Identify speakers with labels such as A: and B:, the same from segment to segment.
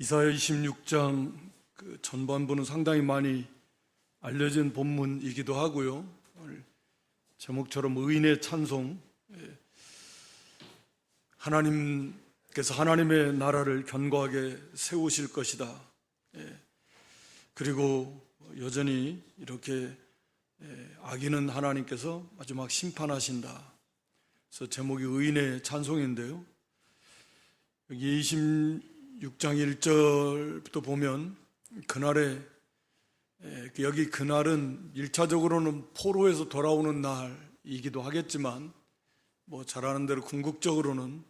A: 이사야 26장 그 전반부는 상당히 많이 알려진 본문이기도 하고요. 오늘 제목처럼 의인의 찬송, 하나님께서 하나님의 나라를 견고하게 세우실 것이다. 그리고 여전히 이렇게 악인은 하나님께서 마지막 심판하신다. 그래서 제목이 의인의 찬송인데요. 여기 26장 1절부터 보면 그날에 여기 그날은 1차적으로는 포로에서 돌아오는 날이기도 하겠지만 잘 아는 대로 궁극적으로는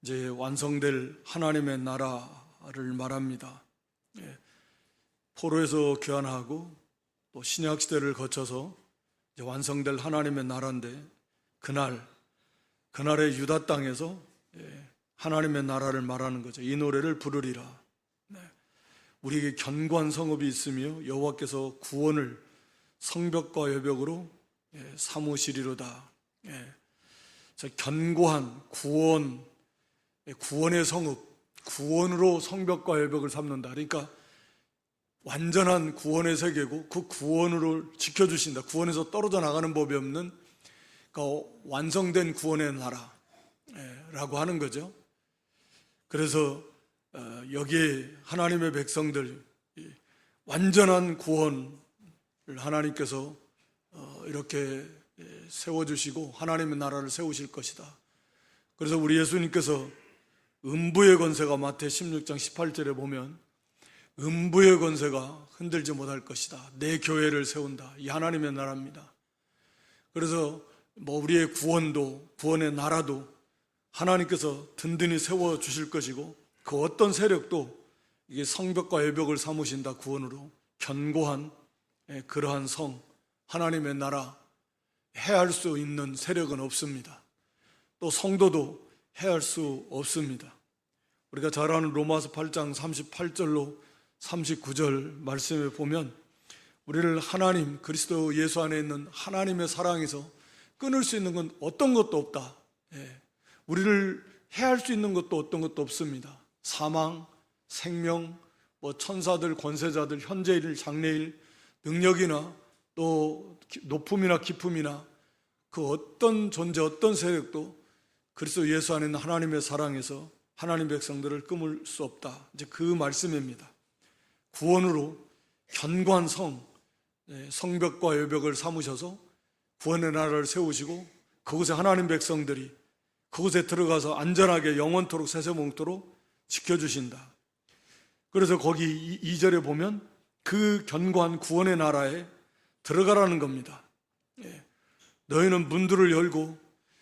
A: 이제 완성될 하나님의 나라를 말합니다. 포로에서 귀환하고 또 신약 시대를 거쳐서 이제 완성될 하나님의 나라인데 그날의 유다 땅에서 하나님의 나라를 말하는 거죠. 이 노래를 부르리라. 우리에게 견고한 성읍이 있으며 여호와께서 구원을 성벽과 여벽으로 삼으시리로다. 견고한 구원의 성읍, 구원으로 성벽과 여벽을 삼는다. 그러니까 완전한 구원의 세계고 그 구원으로 지켜주신다. 구원에서 떨어져 나가는 법이 없는 그러니까 완성된 구원의 나라라고 하는 거죠. 그래서 여기에 하나님의 백성들 완전한 구원을 하나님께서 이렇게 세워주시고 하나님의 나라를 세우실 것이다. 그래서 우리 예수님께서 음부의 권세가 마태 16장 18절에 보면 음부의 권세가 흔들지 못할 것이다. 내 교회를 세운다. 이 하나님의 나라입니다. 그래서 우리의 구원의 나라도 하나님께서 든든히 세워주실 것이고 그 어떤 세력도 이게 성벽과 여벽을 삼으신다. 구원으로 견고한 그러한 성 하나님의 나라 해할 수 있는 세력은 없습니다. 또 성도도 해할 수 없습니다. 우리가 잘 아는 로마서 8장 38절로 39절 말씀에 보면 우리를 하나님 그리스도 예수 안에 있는 하나님의 사랑에서 끊을 수 있는 건 어떤 것도 없다. 우리를 해할 수 있는 것도 어떤 것도 없습니다. 사망, 생명, 천사들, 권세자들, 현재일, 장래일, 능력이나 또 높음이나 깊음이나 그 어떤 존재, 어떤 세력도 그리스도 예수 안에 있는 하나님의 사랑에서 하나님 백성들을 끊을 수 없다. 이제 그 말씀입니다. 구원으로 견고한 성벽과 여벽을 삼으셔서 구원의 나라를 세우시고 그곳에 하나님 백성들이 그곳에 들어가서 안전하게 영원토록 세세몽토록 지켜주신다. 그래서 거기 2절에 보면 그 견고한 구원의 나라에 들어가라는 겁니다. 너희는 문들을 열고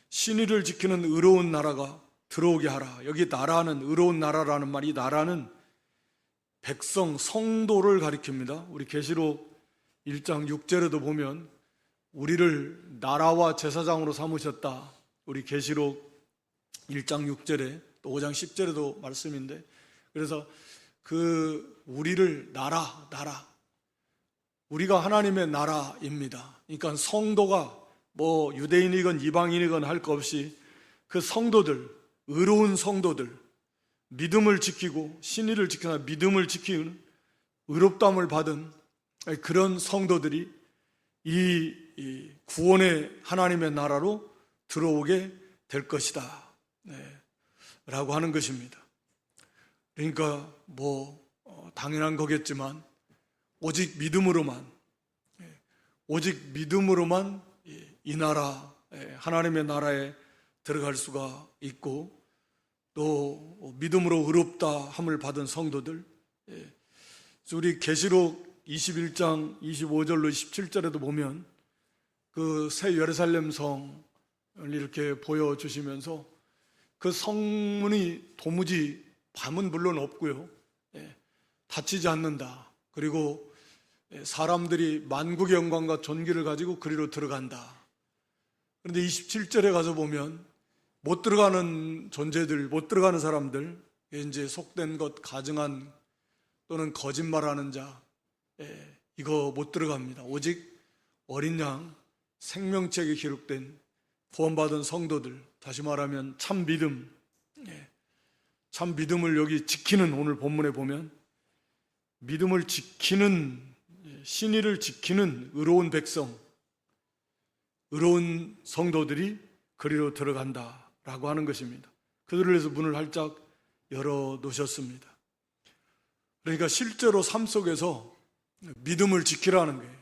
A: 신의를 지키는 의로운 나라가 들어오게 하라. 여기 나라는 의로운 나라라는 말이 나라는 백성, 성도를 가리킵니다. 우리 계시록 1장 6절에도 보면 우리를 나라와 제사장으로 삼으셨다. 우리 계시록 1장 6절에 또 5장 10절에도 말씀인데 그래서 그 우리를 나라 우리가 하나님의 나라입니다. 그러니까 성도가 유대인이건 이방인이건 할 것 없이 그 성도들, 의로운 성도들, 믿음을 지키고 신의를 지키나 믿음을 지키는 의롭다함을 받은 그런 성도들이 이 구원의 하나님의 나라로 들어오게 될 것이다. 라고 하는 것입니다. 그러니까 당연한 거겠지만 오직 믿음으로만 이 나라 하나님의 나라에 들어갈 수가 있고 또 믿음으로 의롭다함을 받은 성도들 우리 계시록 21장 25절로 17절에도 보면 그 새 예루살렘 성을 이렇게 보여주시면서 그 성문이 도무지 밤은 물론 없고요. 닫히지 않는다. 그리고 사람들이 만국의 영광과 존귀를 가지고 그리로 들어간다. 그런데 27절에 가서 보면 못 들어가는 존재들, 못 들어가는 사람들, 이제 속된 것, 가증한 또는 거짓말하는 자, 이거 못 들어갑니다. 오직 어린 양 생명책에 기록된 구원받은 성도들, 다시 말하면 참 참 믿음을 여기 지키는, 오늘 본문에 보면 믿음을 지키는, 신의를 지키는 의로운 백성, 의로운 성도들이 그리로 들어간다라고 하는 것입니다. 그들을 위해서 문을 활짝 열어놓으셨습니다. 그러니까 실제로 삶 속에서 믿음을 지키라는 거예요.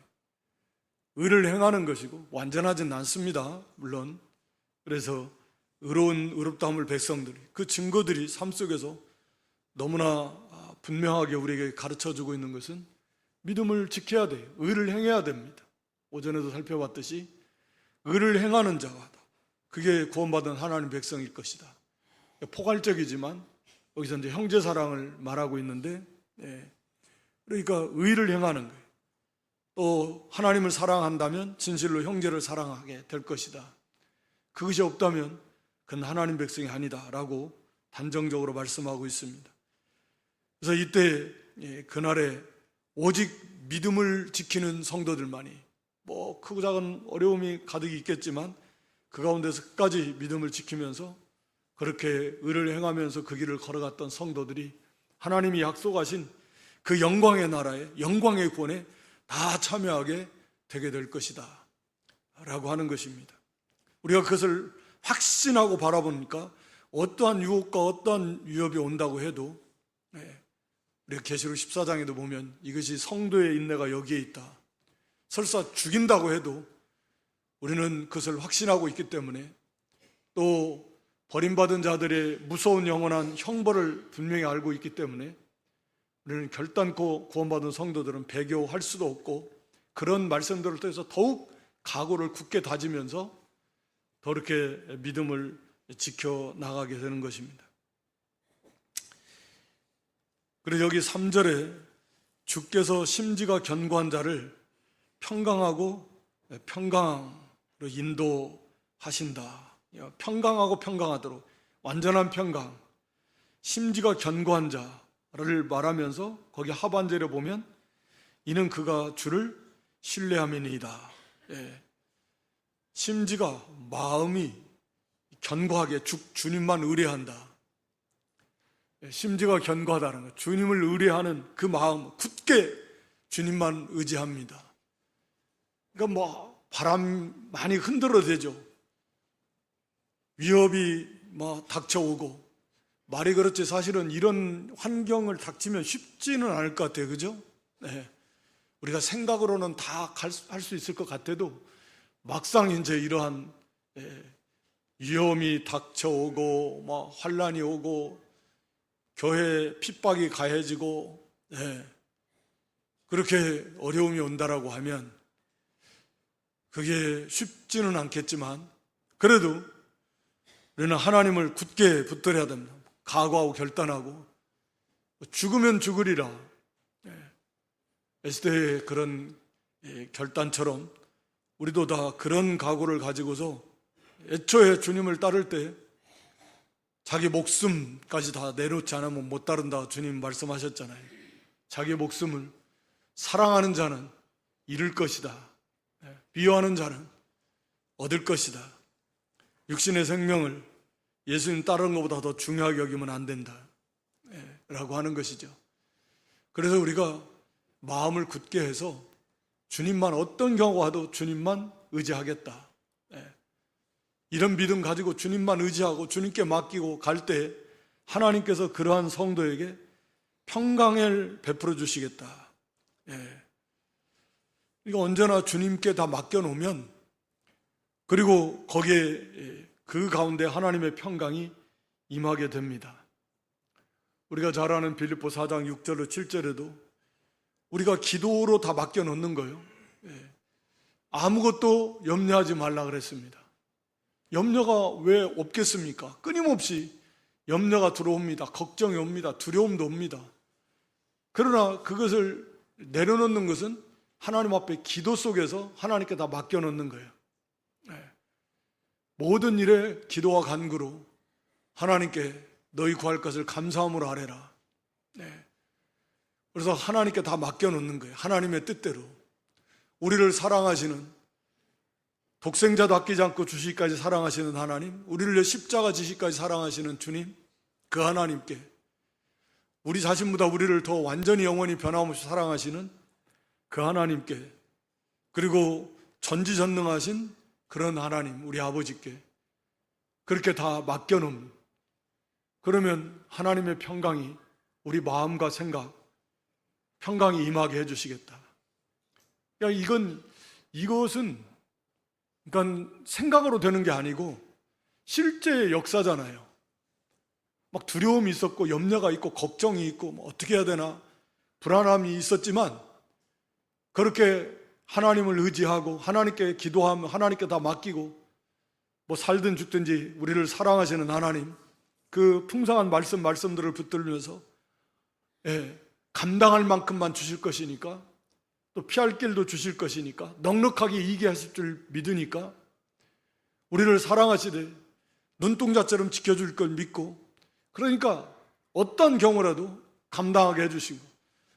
A: 의를 행하는 것이고, 완전하진 않습니다, 물론. 그래서 의롭다함을 백성들이, 그 증거들이 삶 속에서 너무나 분명하게 우리에게 가르쳐주고 있는 것은 믿음을 지켜야 돼요. 의를 행해야 됩니다. 오전에도 살펴봤듯이 의를 행하는 자가, 그게 구원받은 하나님 백성일 것이다. 포괄적이지만 여기서 이제 형제 사랑을 말하고 있는데, 그러니까 의를 행하는 거예요. 또 하나님을 사랑한다면 진실로 형제를 사랑하게 될 것이다. 그것이 없다면 그건 하나님 백성이 아니다라고 단정적으로 말씀하고 있습니다. 그래서 이때 그날에 오직 믿음을 지키는 성도들만이, 뭐 크고 작은 어려움이 가득 있겠지만 그 가운데서 끝까지 믿음을 지키면서 그렇게 의를 행하면서 그 길을 걸어갔던 성도들이 하나님이 약속하신 그 영광의 나라에, 영광의 구원에 다 참여하게 되게 될 것이다 라고 하는 것입니다. 우리가 그것을 확신하고 바라보니까 어떠한 유혹과 어떠한 위협이 온다고 해도, 우리가 계시록 14장에도 보면 이것이 성도의 인내가 여기에 있다, 설사 죽인다고 해도 우리는 그것을 확신하고 있기 때문에, 또 버림받은 자들의 무서운 영원한 형벌을 분명히 알고 있기 때문에 우리는 결단코 구원받은 성도들은 배교할 수도 없고, 그런 말씀들을 통해서 더욱 각오를 굳게 다지면서 더 이렇게 믿음을 지켜나가게 되는 것입니다. 그래서 여기 3절에 주께서 심지가 견고한 자를 평강하고 평강으로 인도하신다. 평강하고 평강하도록, 완전한 평강, 심지가 견고한 자를 말하면서 거기 하반절에 보면 이는 그가 주를 신뢰함이니이다. 심지가, 마음이 견고하게 주님만 의뢰한다. 심지가 견고하다는 것, 주님을 의뢰하는 그 마음, 굳게 주님만 의지합니다. 그러니까 뭐 바람 많이 흔들어대죠. 위협이 닥쳐오고, 말이 그렇지 사실은 이런 환경을 닥치면 쉽지는 않을 것 같아요. 그죠? 우리가 생각으로는 다 할 수 있을 것 같아도 막상 이제 이러한 위험이 닥쳐오고 환란이 오고 교회 핍박이 가해지고 그렇게 어려움이 온다라고 하면 그게 쉽지는 않겠지만, 그래도 우리는 하나님을 굳게 붙들어야 됩니다. 각오하고 결단하고, 죽으면 죽으리라, 에스더의 그런 결단처럼 우리도 다 그런 각오를 가지고서 애초에 주님을 따를 때 자기 목숨까지 다 내놓지 않으면 못 따른다 주님 말씀하셨잖아요. 자기 목숨을 사랑하는 자는 잃을 것이다, 미워하는 자는 얻을 것이다. 육신의 생명을 예수님 따르는 것보다 더 중요하게 여기면 안 된다 라고 하는 것이죠. 그래서 우리가 마음을 굳게 해서 주님만, 어떤 경우가 와도 주님만 의지하겠다, 이런 믿음 가지고 주님만 의지하고 주님께 맡기고 갈 때 하나님께서 그러한 성도에게 평강을 베풀어 주시겠다. 이거 언제나 주님께 다 맡겨놓으면, 그리고 거기에 그 가운데 하나님의 평강이 임하게 됩니다. 우리가 잘 아는 빌립보 4장 6절로 7절에도 우리가 기도로 다 맡겨놓는 거예요. 아무것도 염려하지 말라 그랬습니다. 염려가 왜 없겠습니까? 끊임없이 염려가 들어옵니다. 걱정이 옵니다. 두려움도 옵니다. 그러나 그것을 내려놓는 것은 하나님 앞에 기도 속에서 하나님께 다 맡겨놓는 거예요. 모든 일에 기도와 간구로 하나님께 너희 구할 것을 감사함으로 아뢰라. 그래서 하나님께 다 맡겨놓는 거예요. 하나님의 뜻대로. 우리를 사랑하시는, 독생자도 아끼지 않고 주시기까지 사랑하시는 하나님, 우리를 위해 십자가 지시기까지 사랑하시는 주님, 그 하나님께, 우리 자신보다 우리를 더 완전히 영원히 변함없이 사랑하시는 그 하나님께, 그리고 전지전능하신 그런 하나님, 우리 아버지께 그렇게 다 맡겨놓으면, 그러면 하나님의 평강이 우리 마음과 생각, 평강이 임하게 해주시겠다. 이것은 그러니까 생각으로 되는 게 아니고 실제 역사잖아요. 막 두려움이 있었고 염려가 있고 걱정이 있고 뭐 어떻게 해야 되나 불안함이 있었지만, 그렇게 하나님을 의지하고 하나님께 기도하면 하나님께 다 맡기고 뭐 살든 죽든지 우리를 사랑하시는 하나님, 그 풍성한 말씀들을 붙들면서 감당할 만큼만 주실 것이니까, 또 피할 길도 주실 것이니까, 넉넉하게 이기게 하실 줄 믿으니까, 우리를 사랑하시되 눈동자처럼 지켜줄 걸 믿고, 그러니까 어떤 경우라도 감당하게 해주시고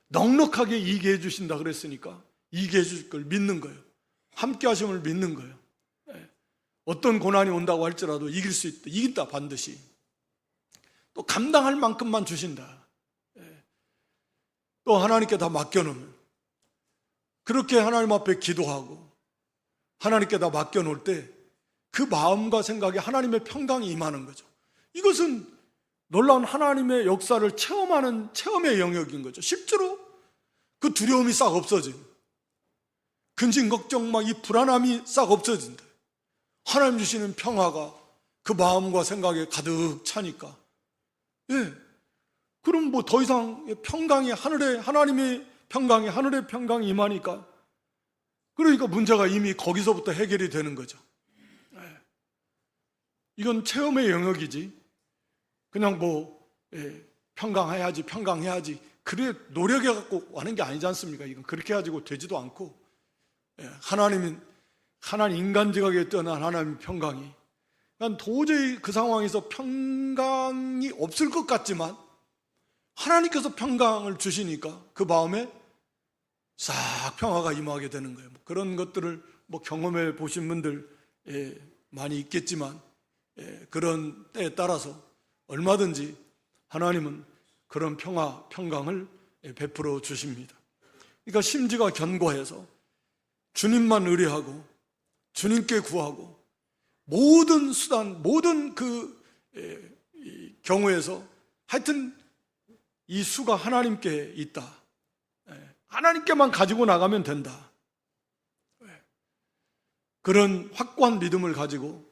A: 넉넉하게 이기게 해주신다 그랬으니까 이기게 해주실 걸 믿는 거예요. 함께 하심을 믿는 거예요. 어떤 고난이 온다고 할지라도 이길 수 있다, 이긴다 반드시. 또 감당할 만큼만 주신다. 또 하나님께 다 맡겨놓으면, 그렇게 하나님 앞에 기도하고 하나님께 다 맡겨놓을 때 그 마음과 생각에 하나님의 평강이 임하는 거죠. 이것은 놀라운 하나님의 역사를 체험하는 체험의 영역인 거죠. 실제로 그 두려움이 싹 없어진, 근심 걱정 막 이 불안함이 싹 없어진다. 하나님 주시는 평화가 그 마음과 생각에 가득 차니까, 그럼 뭐 더 이상 평강이 하나님의 평강이 하늘의 평강이 임하니까, 그러니까 문제가 이미 거기서부터 해결이 되는 거죠. 이건 체험의 영역이지, 그냥 평강해야지 그래 노력해 갖고 하는 게 아니지 않습니까? 이건 그렇게 가지고 되지도 않고, 하나님 인간지각에 뛰어난 하나님의 평강이, 난 도저히 그 상황에서 평강이 없을 것 같지만 하나님께서 평강을 주시니까 그 마음에 싹 평화가 임하게 되는 거예요. 그런 것들을 경험해 보신 분들 많이 있겠지만, 그런 때에 따라서 얼마든지 하나님은 그런 평강을 베풀어 주십니다. 그러니까 심지가 견고해서 주님만 의뢰하고 주님께 구하고, 모든 수단, 모든 경우에서 하여튼 이 수가 하나님께 있다. 하나님께만 가지고 나가면 된다. 그런 확고한 믿음을 가지고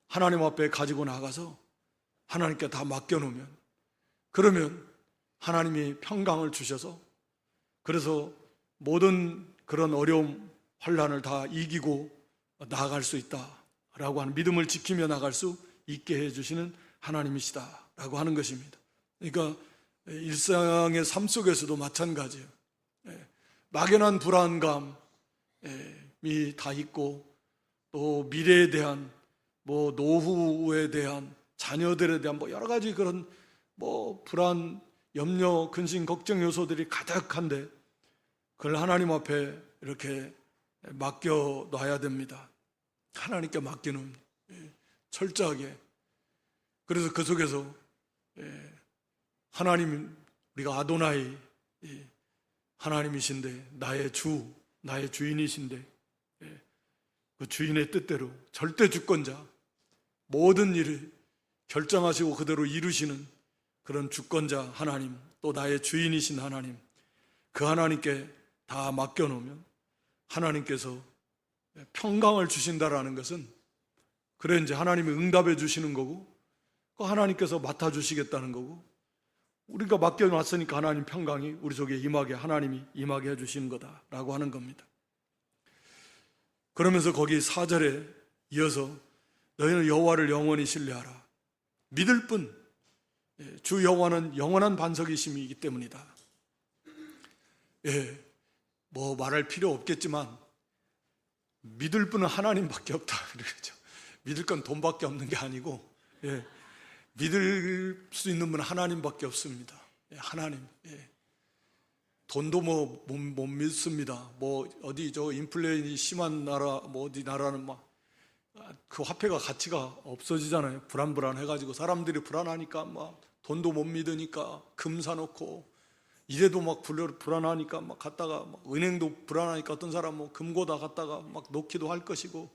A: 하나님 앞에 가지고 나가서 하나님께 다 맡겨놓으면, 그러면 하나님이 평강을 주셔서, 그래서 모든 그런 어려움, 환난을 다 이기고 나아갈 수 있다라고 하는 믿음을 지키며 나갈 수 있게 해주시는 하나님이시다라고 하는 것입니다. 그러니까 일상의 삶 속에서도 마찬가지예요. 막연한 불안감이 다 있고, 또 미래에 대한 노후에 대한, 자녀들에 대한 여러 가지 그런 불안, 염려, 근심, 걱정 요소들이 가득한데, 그걸 하나님 앞에 이렇게 맡겨놔야 됩니다. 하나님께 맡기는, 철저하게. 그래서 그 속에서 하나님, 우리가 아도나이 하나님이신데, 나의 주인이신데, 그 주인의 뜻대로 절대 주권자, 모든 일을 결정하시고 그대로 이루시는 그런 주권자 하나님, 또 나의 주인이신 하나님, 그 하나님께 다 맡겨놓으면 하나님께서 평강을 주신다라는 것은, 그래 이제 하나님이 응답해 주시는 거고, 그 하나님께서 맡아주시겠다는 거고, 우리가 맡겨놨으니까 하나님 평강이 우리 속에 하나님이 임하게 해주시는 거다라고 하는 겁니다. 그러면서 거기 4절에 이어서 너희는 여호와를 영원히 신뢰하라. 믿을 뿐, 주 여호와는 영원한 반석이심이기 때문이다. 말할 필요 없겠지만 믿을 분은 하나님밖에 없다. 그러죠. 믿을 건 돈밖에 없는 게 아니고, 믿을 수 있는 분은 하나님밖에 없습니다. 하나님. 돈도 못 믿습니다. 어디 인플레이션이 심한 나라, 어디 나라는 그 화폐가 가치가 없어지잖아요. 불안해가지고 사람들이 불안하니까 돈도 못 믿으니까 금 사놓고, 이래도 막 불안하니까 막 갔다가, 막 은행도 불안하니까 어떤 사람 뭐 금고다 갔다가 막 놓기도 할 것이고,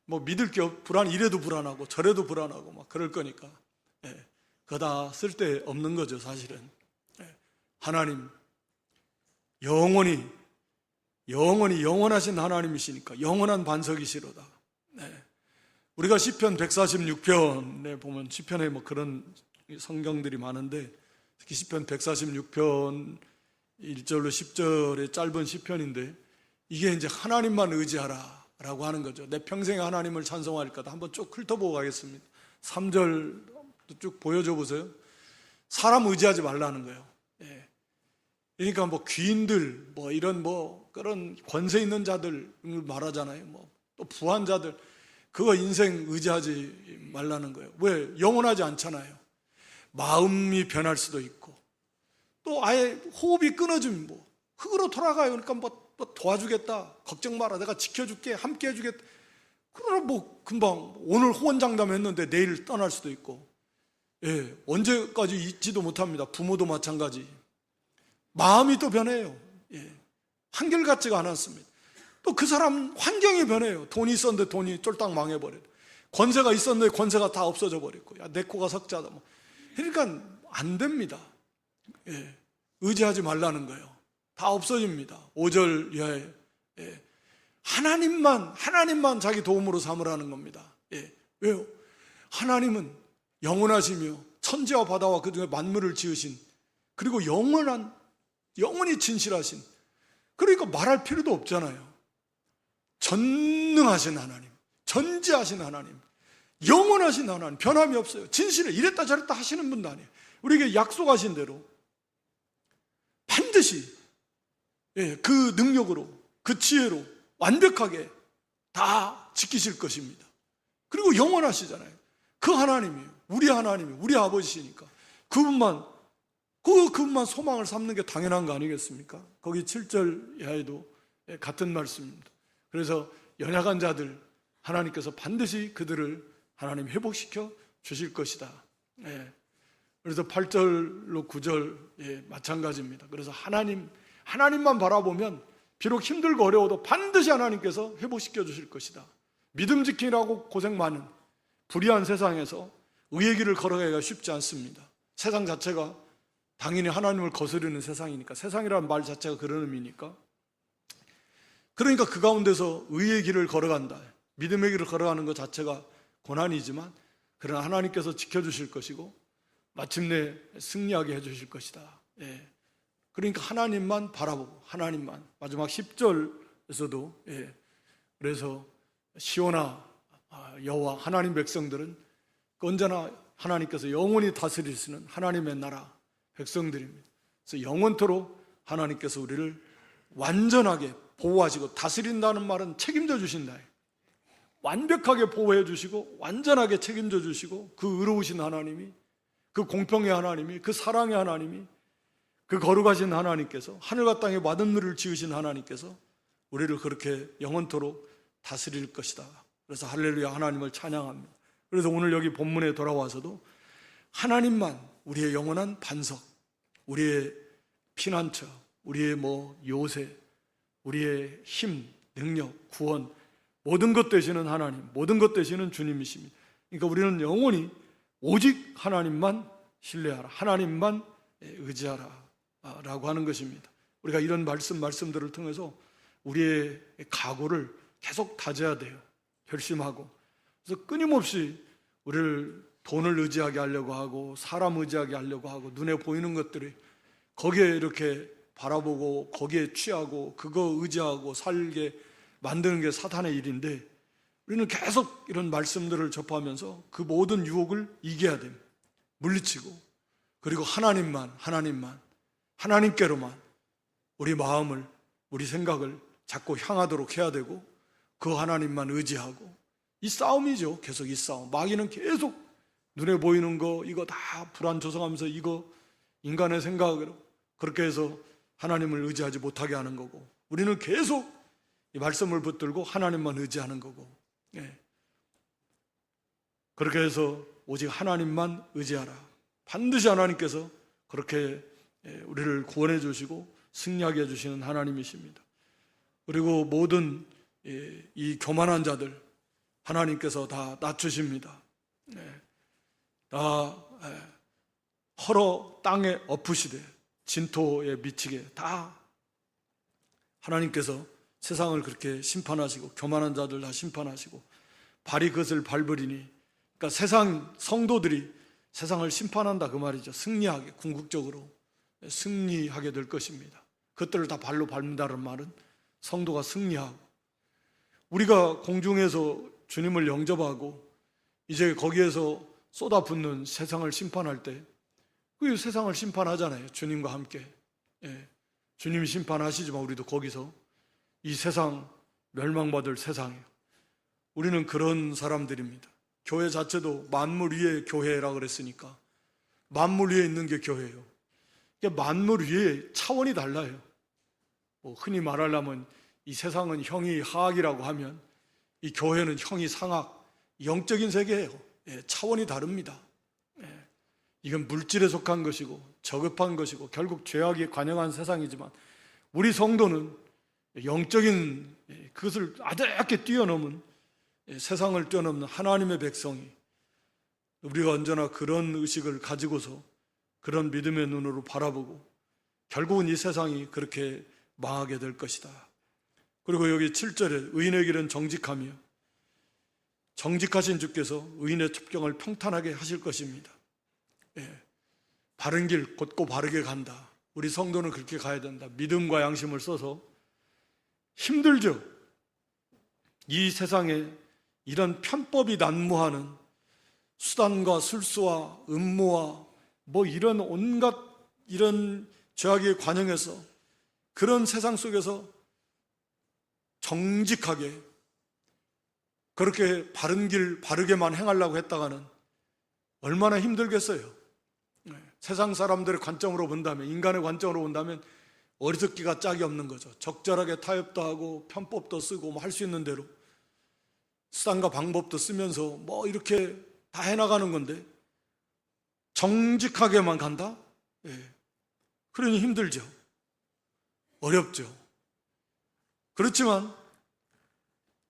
A: 뭐 믿을 게 이래도 불안하고 저래도 불안하고 막 그럴 거니까, 그거 다 쓸데없는 거죠, 사실은. 하나님, 영원히 영원하신 하나님이시니까 영원한 반석이시로다. 우리가 시편 146편에 보면, 시편에 뭐 그런 성경들이 많은데, 특히 시편 146편 1절로 10절의 짧은 시편인데, 이게 이제 하나님만 의지하라 라고 하는 거죠. 내 평생에 하나님을 찬송할 거다. 한번 쭉 훑어보고 가겠습니다. 3절 쭉 보여줘 보세요. 사람 의지하지 말라는 거예요. 그러니까 뭐 귀인들, 뭐 이런 뭐 그런 권세 있는 자들 말하잖아요. 뭐 또 부한 자들, 그거 인생 의지하지 말라는 거예요. 왜? 영원하지 않잖아요. 마음이 변할 수도 있고, 또 아예 호흡이 끊어지면 뭐 흙으로 돌아가요. 그러니까 뭐 도와주겠다, 걱정 마라, 내가 지켜줄게, 함께 해주겠다. 그러나 뭐 금방 오늘 호언장담 했는데 내일 떠날 수도 있고, 언제까지 있지도 못합니다. 부모도 마찬가지. 마음이 또 변해요. 한결같지가 않았습니다. 또 그 사람 환경이 변해요. 돈이 있었는데 돈이 쫄딱 망해버려요. 권세가 있었는데 권세가 다 없어져 버렸고, 야, 내 코가 석자다. 뭐. 그러니까 안 됩니다. 의지하지 말라는 거예요. 다 없어집니다. 5절 이하에. 하나님만 자기 도움으로 삼으라는 겁니다. 왜요? 하나님은 영원하시며 천지와 바다와 그 중에 만물을 지으신, 그리고 영원히 진실하신, 그러니까 말할 필요도 없잖아요. 전능하신 하나님, 전지하신 하나님, 영원하신 하나님, 변함이 없어요. 진실을 이랬다 저랬다 하시는 분도 아니에요. 우리에게 약속하신 대로 반드시 그 능력으로, 그 지혜로 완벽하게 다 지키실 것입니다. 그리고 영원하시잖아요. 그 하나님이에요. 우리 아버지시니까 그분만 소망을 삼는 게 당연한 거 아니겠습니까? 거기 7절 이하에도 같은 말씀입니다. 그래서 연약한 자들, 하나님께서 반드시 그들을 하나님 회복시켜 주실 것이다. 그래서 8절로 9절 마찬가지입니다. 그래서 하나님만 바라보면 비록 힘들고 어려워도 반드시 하나님께서 회복시켜 주실 것이다. 믿음 지키라고 고생 많은 불의한 세상에서 의의 길을 걸어가기가 쉽지 않습니다. 세상 자체가 당연히 하나님을 거스르는 세상이니까, 세상이라는 말 자체가 그런 의미니까, 그러니까 그 가운데서 의의 길을 걸어간다, 믿음의 길을 걸어가는 것 자체가 고난이지만, 그러나 하나님께서 지켜주실 것이고 마침내 승리하게 해주실 것이다. 그러니까 하나님만 바라보고, 하나님만. 마지막 10절에서도 그래서 시온아 여호와, 하나님 백성들은 언제나 하나님께서 영원히 다스리시는 하나님의 나라 백성들입니다. 그래서 영원토록 하나님께서 우리를 완전하게 보호하시고, 다스린다는 말은 책임져 주신다. 완벽하게 보호해 주시고 완전하게 책임져 주시고, 그 의로우신 하나님이, 그 공평의 하나님이, 그 사랑의 하나님이, 그 거룩하신 하나님께서, 하늘과 땅에 만물을 지으신 하나님께서 우리를 그렇게 영원토록 다스릴 것이다. 그래서 할렐루야, 하나님을 찬양합니다. 그래서 오늘 여기 본문에 돌아와서도 하나님만 우리의 영원한 반석, 우리의 피난처, 우리의 요새, 우리의 힘, 능력, 구원, 모든 것 되시는 하나님, 모든 것 되시는 주님이십니다. 그러니까 우리는 영원히 오직 하나님만 신뢰하라, 하나님만 의지하라 라고 하는 것입니다. 우리가 이런 말씀들을 통해서 우리의 각오를 계속 다져야 돼요. 결심하고. 그래서 끊임없이 우리를 돈을 의지하게 하려고 하고, 사람 의지하게 하려고 하고, 눈에 보이는 것들이 거기에 이렇게 바라보고 거기에 취하고 그거 의지하고 살게 만드는 게 사탄의 일인데, 우리는 계속 이런 말씀들을 접하면서 그 모든 유혹을 이겨야 됩니다. 물리치고, 그리고 하나님께로만 우리 마음을, 우리 생각을 자꾸 향하도록 해야 되고, 그 하나님만 의지하고, 이 싸움이죠. 계속 이 싸움. 마귀는 계속 눈에 보이는 거 이거 다 불안 조성하면서 이거 인간의 생각으로 그렇게 해서 하나님을 의지하지 못하게 하는 거고, 우리는 계속 이 말씀을 붙들고 하나님만 의지하는 거고, 그렇게 해서 오직 하나님만 의지하라, 반드시 하나님께서 그렇게 우리를 구원해 주시고 승리하게 해주시는 하나님이십니다. 그리고 모든 이 교만한 자들 하나님께서 다 낮추십니다. 다 헐어 땅에 엎으시되 진토에 미치게 다 하나님께서 세상을 그렇게 심판하시고 교만한 자들 다 심판하시고 발이 그것을 밟으리니, 그러니까 세상 성도들이 세상을 심판한다 그 말이죠. 승리하게, 궁극적으로 승리하게 될 것입니다. 그것들을 다 발로 밟는다는 말은 성도가 승리하고, 우리가 공중에서 주님을 영접하고 이제 거기에서 쏟아붓는 세상을 심판할 때 그 세상을 심판하잖아요. 주님과 함께. 주님이 심판하시지만 우리도 거기서 이 세상, 멸망받을 세상이에요. 우리는 그런 사람들입니다. 교회 자체도 만물 위의 교회라고 그랬으니까 만물 위에 있는 게 교회예요. 만물 위에 차원이 달라요. 흔히 말하려면 이 세상은 형이 하악이라고 하면 이 교회는 형이 상악, 영적인 세계예요. 차원이 다릅니다. 이건 물질에 속한 것이고 저급한 것이고 결국 죄악에 관영한 세상이지만 우리 성도는 영적인 그것을 아득하게 뛰어넘은, 세상을 뛰어넘는 하나님의 백성이, 우리가 언제나 그런 의식을 가지고서 그런 믿음의 눈으로 바라보고 결국은 이 세상이 그렇게 망하게 될 것이다. 그리고 여기 7절에 의인의 길은 정직하며 정직하신 주께서 의인의 첩경을 평탄하게 하실 것입니다. 바른 길 곧고 바르게 간다. 우리 성도는 그렇게 가야 된다. 믿음과 양심을 써서. 힘들죠. 이 세상에 이런 편법이 난무하는 수단과 술수와 음모와 이런 온갖 이런 죄악에 관영해서 그런 세상 속에서 정직하게 그렇게 바른 길 바르게만 행하려고 했다가는 얼마나 힘들겠어요. 세상 사람들의 관점으로 본다면, 인간의 관점으로 본다면 어리석기가 짝이 없는 거죠. 적절하게 타협도 하고 편법도 쓰고 할 수 있는 대로 수단과 방법도 쓰면서 이렇게 다 해나가는 건데 정직하게만 간다? 그러니 힘들죠. 어렵죠. 그렇지만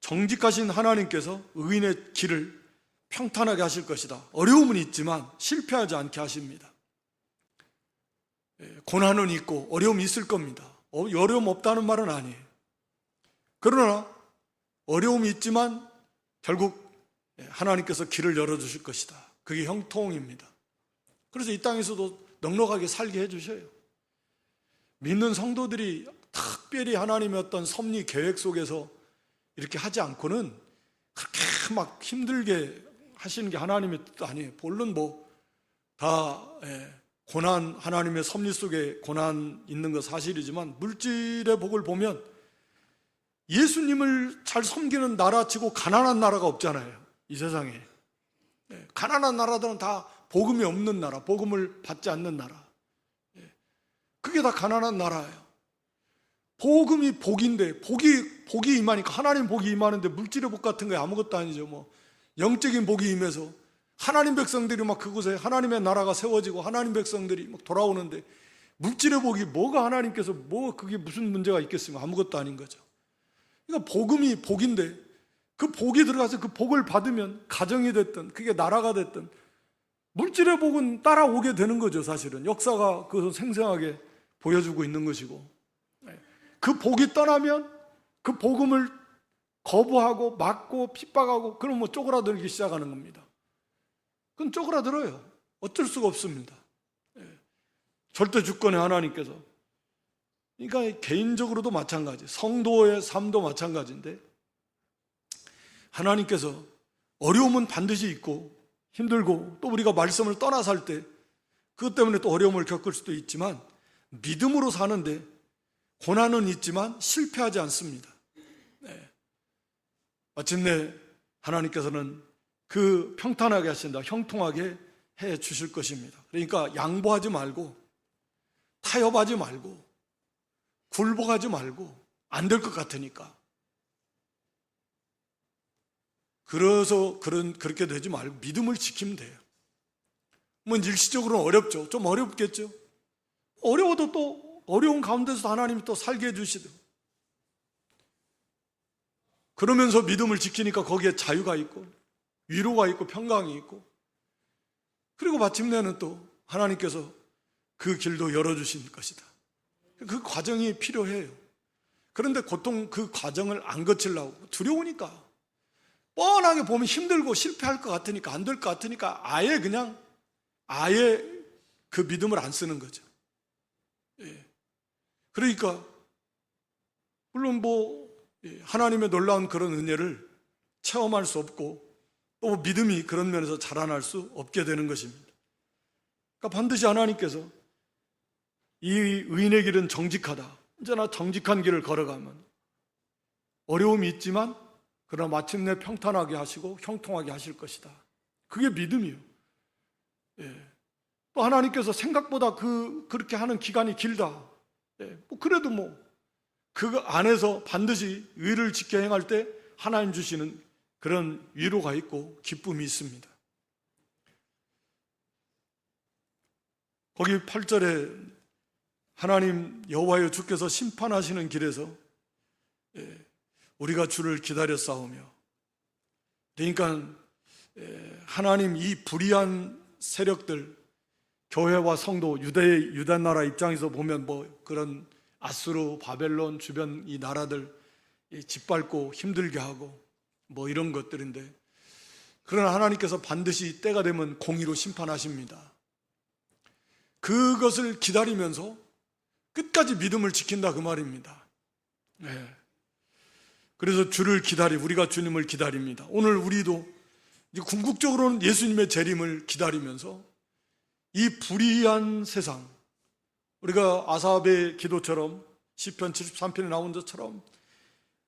A: 정직하신 하나님께서 의인의 길을 평탄하게 하실 것이다. 어려움은 있지만 실패하지 않게 하십니다. 고난은 있고 어려움이 있을 겁니다. 어려움 없다는 말은 아니에요. 그러나 어려움이 있지만 결국 하나님께서 길을 열어주실 것이다. 그게 형통입니다. 그래서 이 땅에서도 넉넉하게 살게 해주셔요. 믿는 성도들이 특별히 하나님의 어떤 섭리 계획 속에서 이렇게 하지 않고는 그렇게 막 힘들게 하시는 게 하나님의 뜻도 아니에요. 물론 다 고난, 하나님의 섭리 속에 고난 있는 거 사실이지만 물질의 복을 보면 예수님을 잘 섬기는 나라치고 가난한 나라가 없잖아요. 이 세상에. 가난한 나라들은 다 복음이 없는 나라, 복음을 받지 않는 나라. 그게 다 가난한 나라예요. 복음이 복인데 복이 임하니까 하나님 복이 임하는데 물질의 복 같은 게 아무것도 아니죠. 영적인 복이 임해서 하나님 백성들이 막 그곳에 하나님의 나라가 세워지고 하나님 백성들이 막 돌아오는데 물질의 복이 뭐가 하나님께서 그게 무슨 문제가 있겠으면 아무것도 아닌 거죠. 그러니까 복음이 복인데 그 복이 들어가서 그 복을 받으면 가정이 됐든 그게 나라가 됐든 물질의 복은 따라오게 되는 거죠. 사실은 역사가 그것을 생생하게 보여주고 있는 것이고, 그 복이 떠나면 그 복음을 거부하고 막고 핍박하고 그러면 쪼그라들기 시작하는 겁니다. 그건 쪼그라들어요. 어쩔 수가 없습니다. 절대 주권의 하나님께서. 그러니까 개인적으로도 마찬가지, 성도의 삶도 마찬가지인데 하나님께서 어려움은 반드시 있고 힘들고 또 우리가 말씀을 떠나 살 때 그것 때문에 또 어려움을 겪을 수도 있지만 믿음으로 사는데 고난은 있지만 실패하지 않습니다. 마침내 하나님께서는 그 평탄하게 하신다, 형통하게 해 주실 것입니다. 그러니까 양보하지 말고 타협하지 말고 굴복하지 말고 안 될 것 같으니까 그래서 그렇게 되지 말고 믿음을 지키면 돼요. 일시적으로는 어렵죠. 좀 어렵겠죠. 어려워도 또 어려운 가운데서 하나님이 또 살게 해주시더라고요. 그러면서 믿음을 지키니까 거기에 자유가 있고 위로가 있고 평강이 있고, 그리고 마침내는 또 하나님께서 그 길도 열어주신 것이다. 그 과정이 필요해요. 그런데 보통 그 과정을 안 거치려고 두려우니까, 뻔하게 보면 힘들고 실패할 것 같으니까, 안 될 것 같으니까 아예 그 믿음을 안 쓰는 거죠. 그러니까 물론 하나님의 놀라운 그런 은혜를 체험할 수 없고, 또 믿음이 그런 면에서 자라날 수 없게 되는 것입니다. 그러니까 반드시 하나님께서 이 의인의 길은 정직하다, 언제나 정직한 길을 걸어가면 어려움이 있지만 그러나 마침내 평탄하게 하시고 형통하게 하실 것이다. 그게 믿음이에요. 또 하나님께서 생각보다 그렇게 하는 기간이 길다. 그래도 그 안에서 반드시 의를 지켜 행할 때 하나님 주시는 그런 위로가 있고 기쁨이 있습니다. 거기 8절에 하나님 여호와여 주께서 심판하시는 길에서 우리가 주를 기다려 싸우며, 그러니까 하나님 이 불의한 세력들, 교회와 성도, 유다 나라 입장에서 보면 그런 아수르, 바벨론 주변 이 나라들 짓밟고 힘들게 하고 이런 것들인데, 그러나 하나님께서 반드시 때가 되면 공의로 심판하십니다. 그것을 기다리면서 끝까지 믿음을 지킨다, 그 말입니다. 그래서 주를 우리가 주님을 기다립니다. 오늘 우리도 궁극적으로는 예수님의 재림을 기다리면서 이 불의한 세상, 우리가 아삽의 기도처럼 시편 73편에 나온 것처럼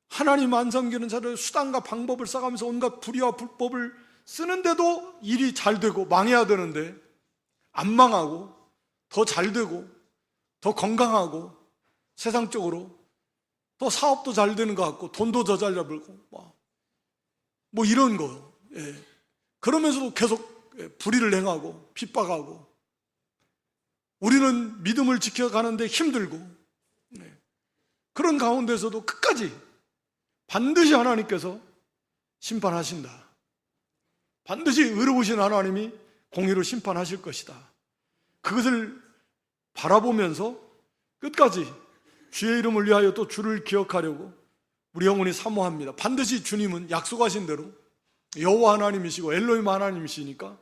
A: 하나님 안 섬기는 자를 수단과 방법을 써가면서 온갖 불의와 불법을 쓰는데도 일이 잘 되고, 망해야 되는데 안 망하고 더 잘 되고 더 건강하고 세상적으로 또 사업도 잘 되는 것 같고 돈도 더 잘 벌고 이런 거. 그러면서도 계속 불의를 행하고 핍박하고, 우리는 믿음을 지켜가는데 힘들고, 그런 가운데서도 끝까지 반드시 하나님께서 심판하신다. 반드시 의로우신 하나님이 공의로 심판하실 것이다. 그것을 바라보면서 끝까지 주의 이름을 위하여 또 주를 기억하려고 우리 영혼이 사모합니다. 반드시 주님은 약속하신 대로 여호와 하나님이시고 엘로힘 하나님이시니까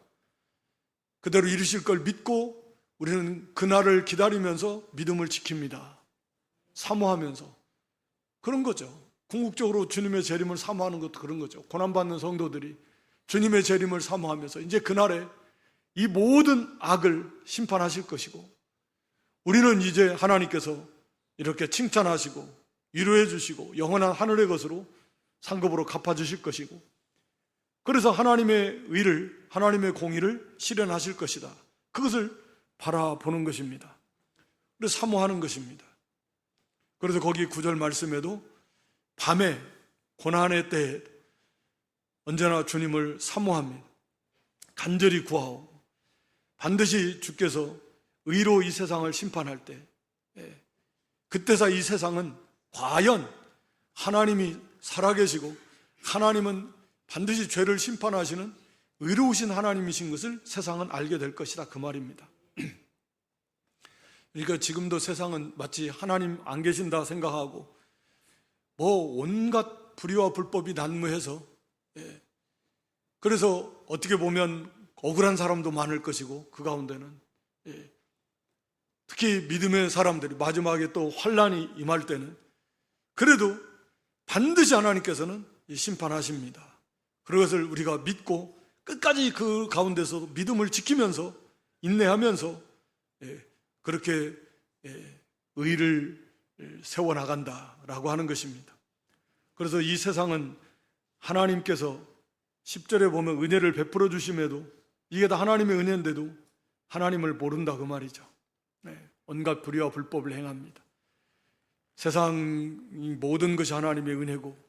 A: 그대로 이루실 걸 믿고 우리는 그날을 기다리면서 믿음을 지킵니다. 사모하면서. 그런 거죠. 궁극적으로 주님의 재림을 사모하는 것도 그런 거죠. 고난받는 성도들이 주님의 재림을 사모하면서 이제 그날에 이 모든 악을 심판하실 것이고, 우리는 이제 하나님께서 이렇게 칭찬하시고 위로해 주시고 영원한 하늘의 것으로 상급으로 갚아주실 것이고, 그래서 하나님의 의를, 하나님의 공의를 실현하실 것이다. 그것을 바라보는 것입니다. 그래서 사모하는 것입니다. 그래서 거기 9절 말씀에도 밤에 고난의 때에 언제나 주님을 사모합니다. 간절히 구하오. 반드시 주께서 의로 이 세상을 심판할 때, 그때서 이 세상은 과연 하나님이 살아계시고 하나님은 반드시 죄를 심판하시는 의로우신 하나님이신 것을 세상은 알게 될 것이다, 그 말입니다. 그러니까 지금도 세상은 마치 하나님 안 계신다 생각하고 온갖 불의와 불법이 난무해서, 그래서 어떻게 보면 억울한 사람도 많을 것이고, 그 가운데는 특히 믿음의 사람들이 마지막에 또 환난이 임할 때는 그래도 반드시 하나님께서는 심판하십니다. 그것을 우리가 믿고 끝까지 그 가운데서 믿음을 지키면서 인내하면서 그렇게 의를 세워나간다라고 하는 것입니다. 그래서 이 세상은 하나님께서 10절에 보면 은혜를 베풀어 주심에도 이게 다 하나님의 은혜인데도 하나님을 모른다, 그 말이죠. 온갖 불의와 불법을 행합니다. 세상 모든 것이 하나님의 은혜고,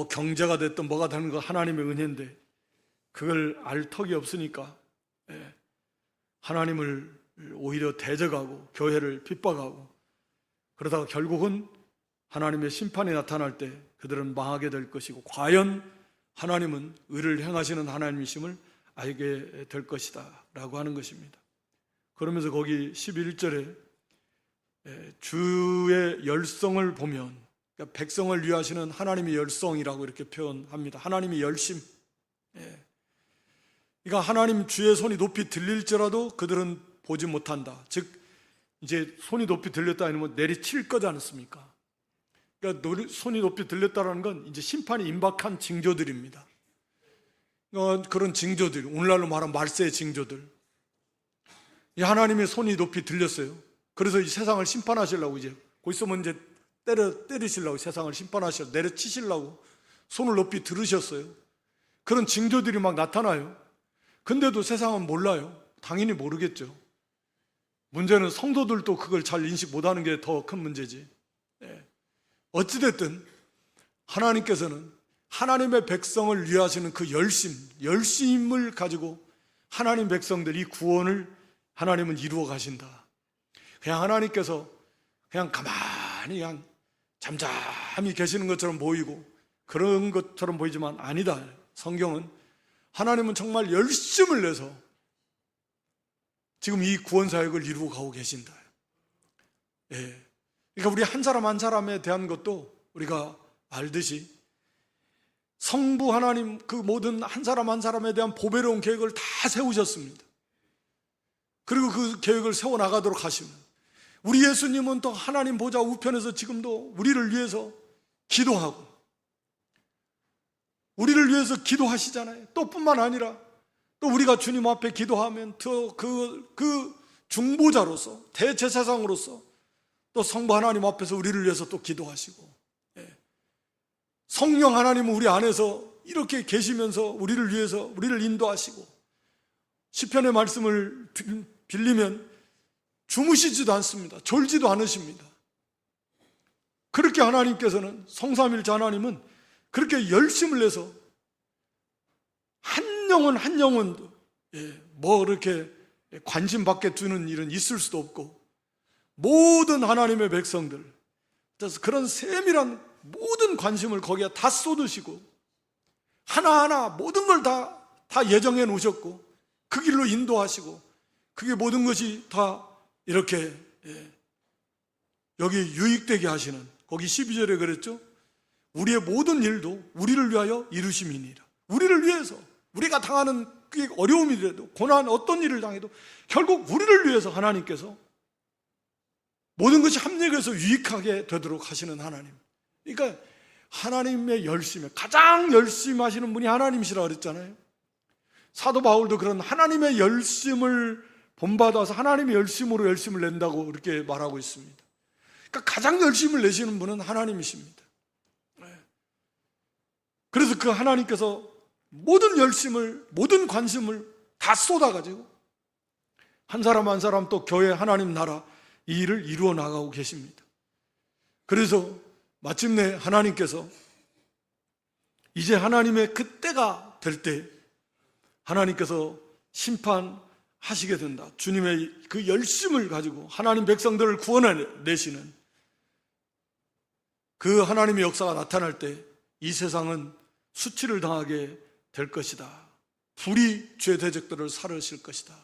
A: 경제가 됐든 뭐가 되는 거 하나님의 은혜인데 그걸 알 턱이 없으니까 하나님을 오히려 대적하고 교회를 핍박하고 그러다가 결국은 하나님의 심판이 나타날 때 그들은 망하게 될 것이고 과연 하나님은 의를 행하시는 하나님이심을 알게 될 것이다 라고 하는 것입니다. 그러면서 거기 11절에 주의 열성을 보면, 그러니까 백성을 위하시는 하나님의 열성이라고 이렇게 표현합니다. 하나님의 열심. 그러니까 하나님 주의 손이 높이 들릴지라도 그들은 보지 못한다. 즉 이제 손이 높이 들렸다 하면 내리칠 거지 않습니까? 그러니까 손이 높이 들렸다는 건 이제 심판이 임박한 징조들입니다. 그런 징조들, 오늘날로 말하면 말세의 징조들. 이 하나님의 손이 높이 들렸어요. 그래서 이 세상을 심판하시려고 이제 곧 있으면 이제 때리시려고 세상을 심판하시려고 내려치시려고 손을 높이 들으셨어요. 그런 징조들이 막 나타나요. 근데도 세상은 몰라요. 당연히 모르겠죠. 문제는 성도들도 그걸 잘 인식 못하는 게 더 큰 문제지. 어찌됐든 하나님께서는 하나님의 백성을 위하시는 그 열심을 가지고 하나님 백성들이 구원을 하나님은 이루어 가신다. 그냥 하나님께서 그냥 가만히 그냥 잠잠히 계시는 것처럼 보이고 그런 것처럼 보이지만 아니다. 성경은 하나님은 정말 열심을 내서 지금 이 구원 사역을 이루어 가고 계신다. 그러니까 우리 한 사람 한 사람에 대한 것도 우리가 알듯이 성부 하나님 그 모든 한 사람 한 사람에 대한 보배로운 계획을 다 세우셨습니다. 그리고 그 계획을 세워나가도록 하시면 우리 예수님은 또 하나님 보좌 우편에서 지금도 우리를 위해서 기도하고 우리를 위해서 기도하시잖아요. 또 뿐만 아니라 또 우리가 주님 앞에 기도하면 그 중보자로서 대제사장으로서 또 성부 하나님 앞에서 우리를 위해서 또 기도하시고 성령 하나님은 우리 안에서 이렇게 계시면서 우리를 위해서 우리를 인도하시고 시편의 말씀을 빌리면 주무시지도 않습니다. 졸지도 않으십니다. 그렇게 하나님께서는 성삼일체 하나님은 그렇게 열심을 내서 한 영혼도 뭐 이렇게 관심 받게 두는 일은 있을 수도 없고 모든 하나님의 백성들 그래서 그런 세밀한 모든 관심을 거기에 다 쏟으시고 하나하나 모든 걸 다 예정해 놓으셨고 그 길로 인도하시고 그게 모든 것이 다 이렇게 여기 유익되게 하시는 거기 12절에 그랬죠. 우리의 모든 일도 우리를 위하여 이루심이니라. 우리를 위해서 우리가 당하는 그게 어려움이라도 고난 어떤 일을 당해도 결국 우리를 위해서 하나님께서 모든 것이 합력해서 유익하게 되도록 하시는 하나님. 그러니까 하나님의 열심에 가장 열심히 하시는 분이 하나님이시라고 그랬잖아요. 사도 바울도 그런 하나님의 열심을 본받아서 하나님의 열심으로 열심을 낸다고 이렇게 말하고 있습니다. 그러니까 가장 열심을 내시는 분은 하나님이십니다. 그래서 그 하나님께서 모든 열심을 모든 관심을 다 쏟아가지고 한 사람 한 사람 또 교회 하나님 나라 이 일을 이루어 나가고 계십니다. 그래서 마침내 하나님께서 이제 하나님의 그 때가 될 때 하나님께서 심판하시게 된다. 주님의 그 열심을 가지고 하나님 백성들을 구원해내시는 그 하나님의 역사가 나타날 때 이 세상은 수치를 당하게 될 것이다. 불이 죄 대적들을 사르실 것이다.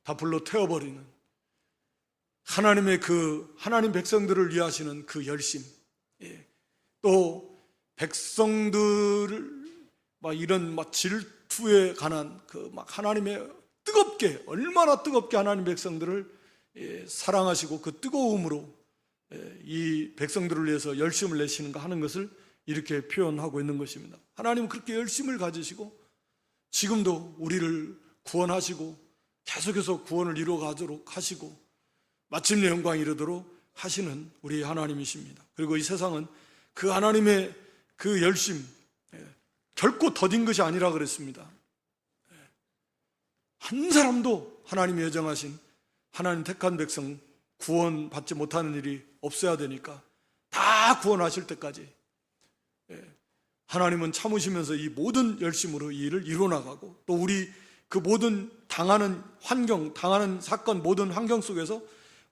A: 다 불로 태워버리는 하나님의 그 하나님 백성들을 위하시는 그 열심, 또 백성들을 막 이런 막 질투에 관한 그 막 하나님의 뜨겁게 얼마나 뜨겁게 하나님 백성들을 사랑하시고 그 뜨거움으로 이 백성들을 위해서 열심을 내시는가 하는 것을 이렇게 표현하고 있는 것입니다. 하나님은 그렇게 열심을 가지시고 지금도 우리를 구원하시고 계속해서 구원을 이루어가도록 하시고 마침내 영광이 이르도록 하시는 우리 하나님이십니다. 그리고 이 세상은 그 하나님의 그 열심 결코 더딘 것이 아니라 그랬습니다. 한 사람도 하나님이 예정하신 하나님 택한 백성 구원받지 못하는 일이 없어야 되니까 다 구원하실 때까지 하나님은 참으시면서 이 모든 열심으로 이 일을 이루어나가고 또 우리 그 모든 당하는 환경, 당하는 사건, 모든 환경 속에서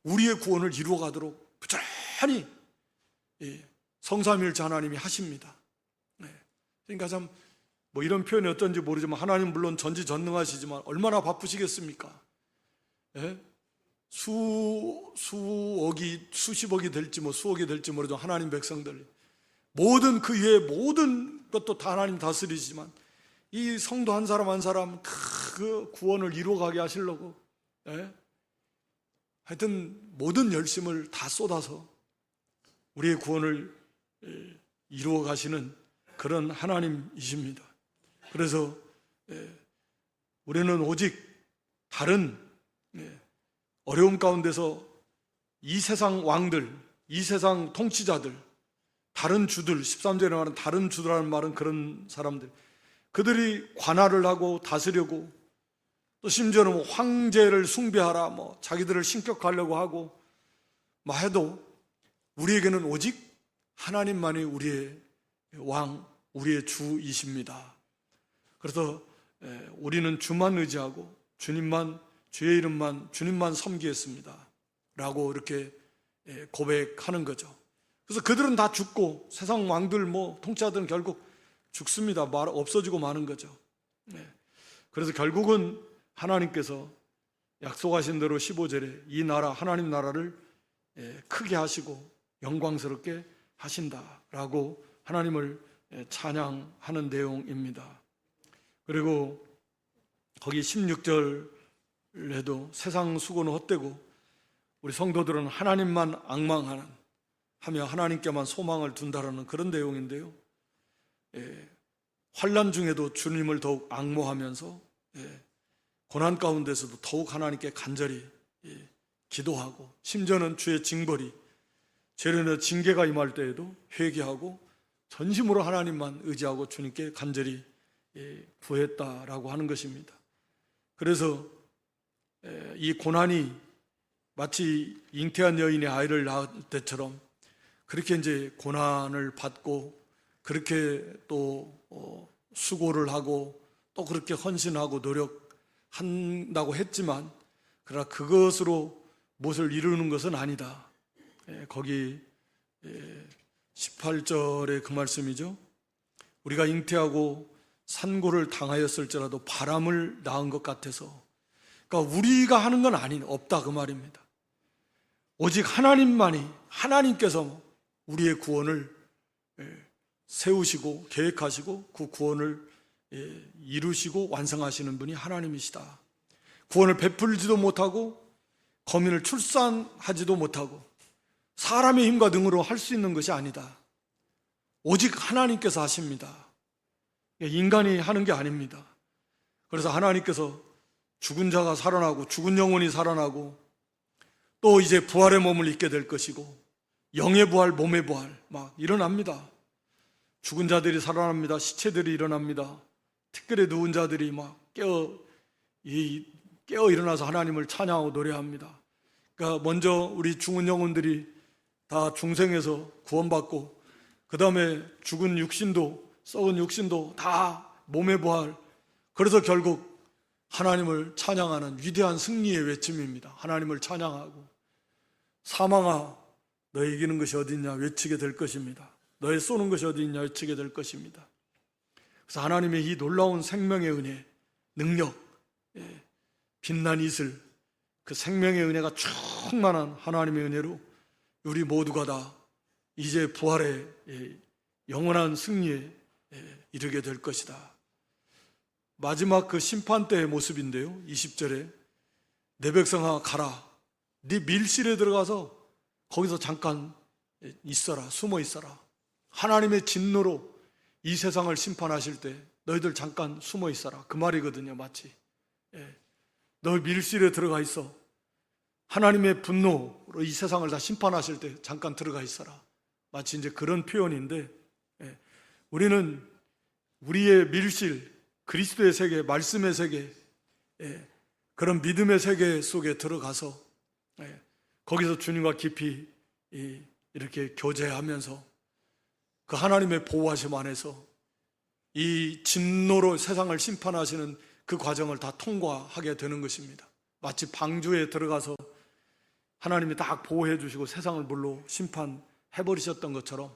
A: 우리의 구원을 이루어가도록 부지런히 성삼일체 하나님이 하십니다. 그러니까 참 뭐 이런 표현이 어떤지 모르지만 하나님 물론 전지전능하시지만 얼마나 바쁘시겠습니까? 수억이 수십억이 될지 뭐 수억이 될지 모르지만 하나님 백성들 모든 그 위에 모든 것도 다 하나님 다스리시지만 이 성도 한 사람 한 사람 그 구원을 이루어가게 하시려고 하여튼 모든 열심을 다 쏟아서 우리의 구원을 이루어 가시는 그런 하나님이십니다. 그래서 우리는 오직 다른 어려움 가운데서 이 세상 왕들, 이 세상 통치자들, 다른 주들, 13절에 말하는 다른 주들이라는 말은 그런 사람들, 그들이 관할을 하고 다스려고 또 심지어는 뭐 황제를 숭배하라, 뭐 자기들을 신격하려고 하고 뭐 해도 우리에게는 오직 하나님만이 우리의 왕, 우리의 주이십니다. 그래서 우리는 주만 의지하고 주님만, 주의 이름만, 주님만 섬기겠습니다 라고 이렇게 고백하는 거죠. 그래서 그들은 다 죽고 세상 왕들 뭐 통치자들은 결국 죽습니다. 없어지고 마는 거죠. 그래서 결국은 하나님께서 약속하신 대로 15절에 이 나라, 하나님 나라를 크게 하시고 영광스럽게 하신다라고 하나님을 찬양하는 내용입니다. 그리고 거기 16절에도 세상 수고는 헛되고 우리 성도들은 하나님만 앙망하는 하며 하나님께만 소망을 둔다라는 그런 내용인데요. 환난 중에도 주님을 더욱 앙모하면서 고난 가운데서도 더욱 하나님께 간절히 기도하고 심지어는 주의 징벌이 재련의 징계가 임할 때에도 회개하고 전심으로 하나님만 의지하고 주님께 간절히 구했다라고 하는 것입니다. 그래서 이 고난이 마치 잉태한 여인의 아이를 낳을 때처럼 그렇게 이제 고난을 받고 그렇게 또 수고를 하고 또 그렇게 헌신하고 노력한다고 했지만 그러나 그것으로 무엇을 이루는 것은 아니다. 거기 18절의 그 말씀이죠. 우리가 잉태하고 산고를 당하였을지라도 바람을 낳은 것 같아서, 그러니까 우리가 하는 건 없다 그 말입니다. 오직 하나님만이, 하나님께서 우리의 구원을 세우시고 계획하시고 그 구원을 이루시고 완성하시는 분이 하나님이시다. 구원을 베풀지도 못하고 거민을 출산하지도 못하고 사람의 힘과 능으로 할 수 있는 것이 아니다. 오직 하나님께서 하십니다. 인간이 하는 게 아닙니다. 그래서 하나님께서 죽은 자가 살아나고 죽은 영혼이 살아나고 또 이제 부활의 몸을 입게 될 것이고 영의 부활, 몸의 부활 막 일어납니다. 죽은 자들이 살아납니다. 시체들이 일어납니다. 특별히 누운 자들이 막 깨어 일어나서 하나님을 찬양하고 노래합니다. 그러니까 먼저 우리 죽은 영혼들이 다 중생에서 구원받고 그 다음에 죽은 육신도 썩은 육신도 다 몸의 부활, 그래서 결국 하나님을 찬양하는 위대한 승리의 외침입니다. 하나님을 찬양하고 사망아 너의 이기는 것이 어디 있냐 외치게 될 것입니다. 너의 쏘는 것이 어디 있냐 외치게 될 것입니다. 그래서 하나님의 이 놀라운 생명의 은혜, 능력, 빛난 이슬, 그 생명의 은혜가 충만한 하나님의 은혜로 우리 모두가 다 이제 부활의 영원한 승리에 이르게 될 것이다. 마지막 그 심판 때의 모습인데요. 20절에 내 백성아 가라. 네 밀실에 들어가서 거기서 잠깐 있어라. 숨어 있어라. 하나님의 진노로 이 세상을 심판하실 때 너희들 잠깐 숨어 있어라. 그 말이거든요. 마치 너 밀실에 들어가 있어. 하나님의 분노로 이 세상을 다 심판하실 때 잠깐 들어가 있어라. 마치 이제 그런 표현인데 우리는 우리의 밀실, 그리스도의 세계, 말씀의 세계, 그런 믿음의 세계 속에 들어가서 거기서 주님과 깊이 이렇게 교제하면서 그 하나님의 보호하심 안에서 이 진노로 세상을 심판하시는 그 과정을 다 통과하게 되는 것입니다. 마치 방주에 들어가서 하나님이 딱 보호해 주시고 세상을 물로 심판해버리셨던 것처럼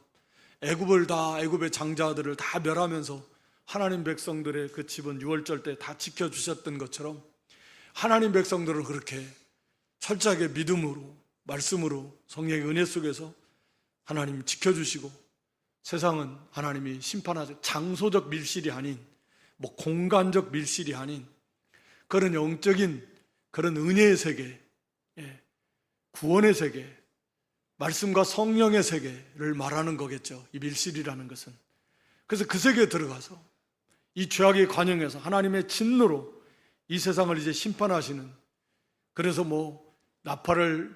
A: 애굽의 장자들을 다 멸하면서 하나님 백성들의 그 집은 유월절 때 다 지켜주셨던 것처럼 하나님 백성들을 그렇게 철저하게 믿음으로, 말씀으로, 성령의 은혜 속에서 하나님 지켜주시고, 세상은 하나님이 심판하죠. 장소적 밀실이 아닌, 공간적 밀실이 아닌 그런 영적인 그런 은혜의 세계, 구원의 세계, 말씀과 성령의 세계를 말하는 거겠죠. 이 밀실이라는 것은. 그래서 그 세계에 들어가서 이 죄악의 관영에서 하나님의 진노로 이 세상을 이제 심판하시는, 그래서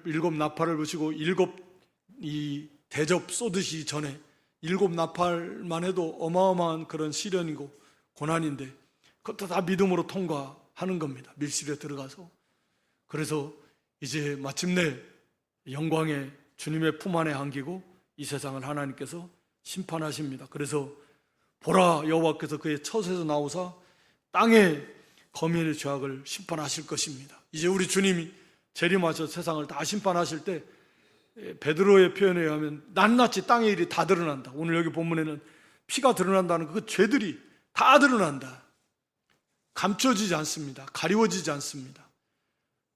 A: 일곱 나팔을 부시고 이 대접 쏟으시기 전에 일곱 나팔만 해도 어마어마한 그런 시련이고 고난인데 그것도 다 믿음으로 통과하는 겁니다. 밀실에 들어가서. 그래서 이제 마침내 영광의 주님의 품 안에 안기고 이 세상을 하나님께서 심판하십니다. 그래서 보라, 여호와께서 그의 처소에서 나오사 땅의 거민의 죄악을 심판하실 것입니다. 이제 우리 주님이 재림하셔 세상을 다 심판하실 때 베드로의 표현에 의하면 낱낱이 땅의 일이 다 드러난다. 오늘 여기 본문에는 피가 드러난다는 그 죄들이 다 드러난다. 감춰지지 않습니다. 가리워지지 않습니다.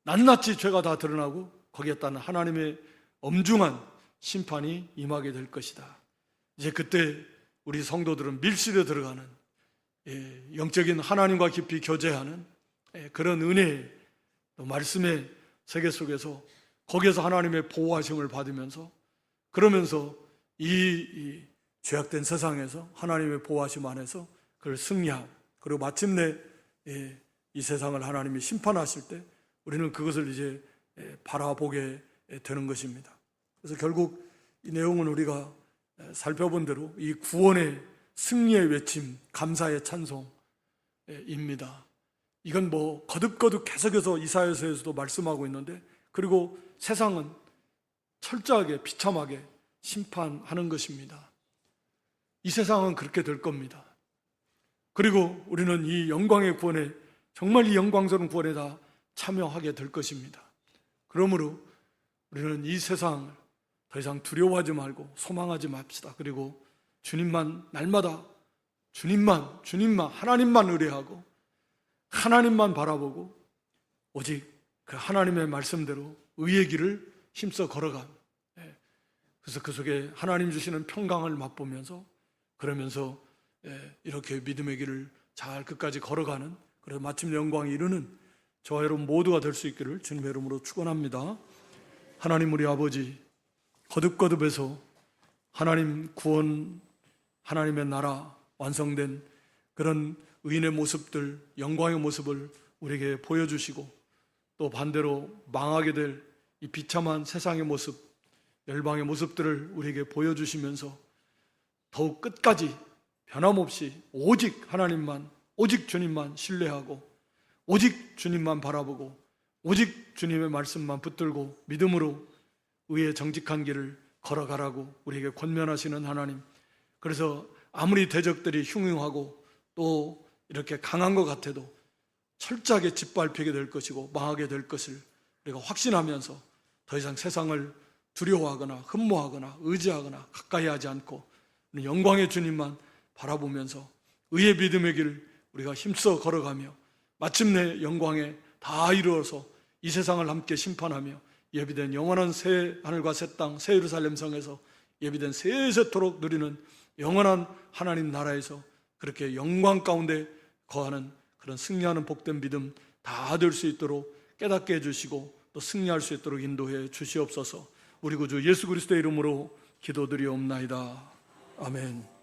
A: 낱낱이 죄가 다 드러나고 거기에 따른 하나님의 엄중한 심판이 임하게 될 것이다. 이제 그때 우리 성도들은 밀실에 들어가는 영적인 하나님과 깊이 교제하는 그런 은혜, 또 말씀의 세계 속에서 거기에서 하나님의 보호하심을 받으면서, 그러면서 이 죄악된 세상에서 하나님의 보호하심 안에서 그걸 승리하고, 그리고 마침내 이 세상을 하나님이 심판하실 때 우리는 그것을 이제 바라보게 되는 것입니다. 그래서 결국 이 내용은 우리가 살펴본 대로 이 구원의 승리의 외침, 감사의 찬송입니다. 이건 거듭거듭 계속해서 이사야서에서도 말씀하고 있는데, 그리고 세상은 철저하게 비참하게 심판하는 것입니다. 이 세상은 그렇게 될 겁니다. 그리고 우리는 이 영광의 구원에, 정말 이 영광스러운 구원에 다 참여하게 될 것입니다. 그러므로 우리는 이 세상을 더 이상 두려워하지 말고 소망하지 맙시다. 그리고 주님만, 날마다 주님만 하나님만 의뢰하고 하나님만 바라보고 오직 그 하나님의 말씀대로 의의 길을 힘써 걸어간, 그래서 그 속에 하나님 주시는 평강을 맛보면서, 그러면서 이렇게 믿음의 길을 잘 끝까지 걸어가는, 그래서 마침내 영광에 이르는 저와 여러분 모두가 될 수 있기를 주님의 이름으로 축원합니다. 하나님 우리 아버지, 거듭거듭해서 하나님 구원, 하나님의 나라 완성된 그런 의인의 모습들, 영광의 모습을 우리에게 보여주시고, 또 반대로 망하게 될 이 비참한 세상의 모습, 열방의 모습들을 우리에게 보여주시면서 더욱 끝까지 변함없이 오직 하나님만, 오직 주님만 신뢰하고 오직 주님만 바라보고 오직 주님의 말씀만 붙들고 믿음으로 의의 정직한 길을 걸어가라고 우리에게 권면하시는 하나님, 그래서 아무리 대적들이 흉흉하고 또 이렇게 강한 것 같아도 철저하게 짓밟히게 될 것이고 망하게 될 것을 우리가 확신하면서 더 이상 세상을 두려워하거나 흠모하거나 의지하거나 가까이 하지 않고 영광의 주님만 바라보면서 의의 믿음의 길을 우리가 힘써 걸어가며 마침내 영광에 다 이루어서 이 세상을 함께 심판하며 예비된 영원한 새 하늘과 새 땅, 새 예루살렘 성에서 예비된 세세토록 누리는 영원한 하나님 나라에서 그렇게 영광 가운데 거하는 그런 승리하는 복된 믿음 다 될 수 있도록 깨닫게 해주시고 또 승리할 수 있도록 인도해 주시옵소서. 우리 구주 예수 그리스도의 이름으로 기도드리옵나이다. 아멘.